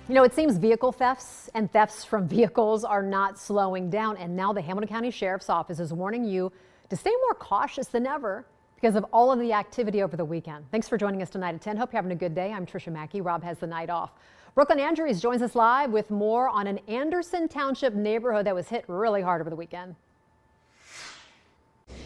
You know, it seems vehicle thefts and thefts from vehicles are not slowing down. And now the Hamilton County Sheriff's Office is warning you to stay more cautious than ever because of all of the activity over the weekend. Thanks for joining us tonight at 10. Hope you're having a good day. I'm Tricia Mackey. Rob has the night off. Brooklyn Andrews joins us live with more on an Anderson Township neighborhood that was hit really hard over the weekend.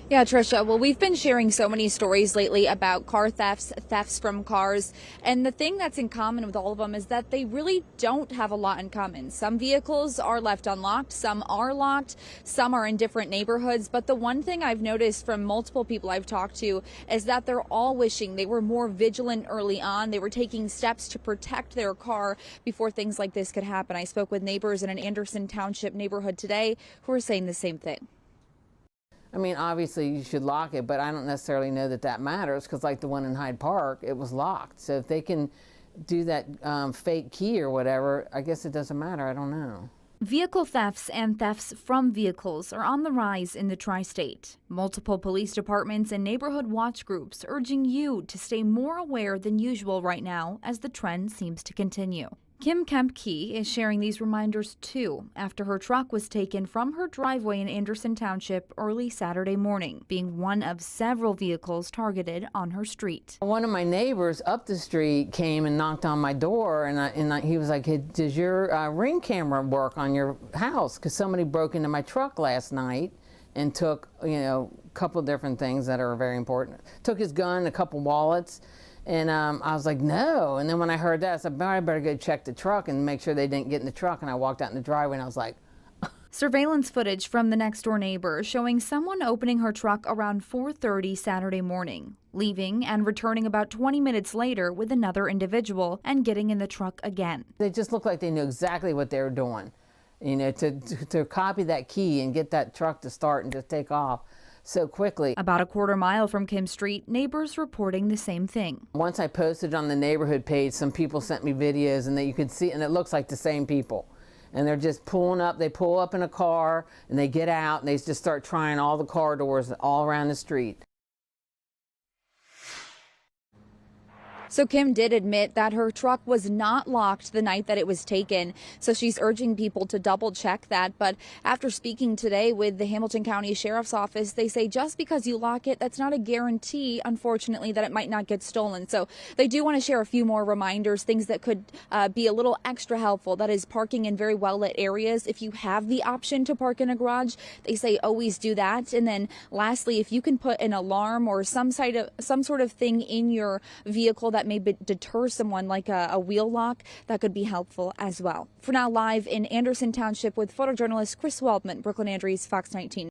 Yeah, Tricia. Well, we've been sharing so many stories lately about car thefts, thefts from cars. And the thing that's in common with all of them is that they really don't have a lot in common. Some vehicles are left unlocked, some are locked, some are in different neighborhoods. But the one thing I've noticed from multiple people I've talked to is that they're all wishing they were more vigilant early on. They were taking steps to protect their car before things like this could happen. I spoke with neighbors in an Anderson Township neighborhood today who are saying the same thing. I mean, obviously you should lock it, but I don't necessarily know that that matters because like the one in Hyde Park, it was locked. So if they can do that fake key or whatever, I guess it doesn't matter. I don't know. Vehicle thefts and thefts from vehicles are on the rise in the tri-state. Multiple police departments and neighborhood watch groups urging you to stay more aware than usual right now as the trend seems to continue. Kim Kempke is sharing these reminders too after her truck was taken from her driveway in Anderson Township early Saturday morning, being one of several vehicles targeted on her street. One of my neighbors up the street came and knocked on my door, and he was like, hey, does your ring camera work on your house? Because somebody broke into my truck last night and took, you know, a couple different things that are very important. Took his gun, a couple wallets. And I was like, no. And then when I heard that, I said, I better go check the truck and make sure they didn't get in the truck. And I walked out in the driveway and I was like, Surveillance footage from the next door neighbor showing someone opening her truck around 4:30 Saturday morning, leaving and returning about 20 minutes later with another individual and getting in the truck again. They just looked like they knew exactly what they were doing. You know, to copy that key and get that truck to start and just take off so quickly. About a quarter mile from Kim Street, neighbors reporting the same thing. Once I posted on the neighborhood page, some people sent me videos and that you could see, and it looks like the same people. And they're just pulling up, they pull up in a car and they get out and they just start trying all the car doors all around the street. So Kim did admit that her truck was not locked the night that it was taken. So she's urging people to double check that. But after speaking today with the Hamilton County Sheriff's Office, they say just because you lock it, that's not a guarantee, unfortunately, that it might not get stolen. So they do want to share a few more reminders, things that could be a little extra helpful. That is parking in very well lit areas. If you have the option to park in a garage, they say always do that. And then lastly, if you can put an alarm or some sort of thing in your vehicle that may deter someone, like a wheel lock, that could be helpful as well. For now, live in Anderson Township with photojournalist Chris Waldman, Brooklyn Andrews, Fox 19.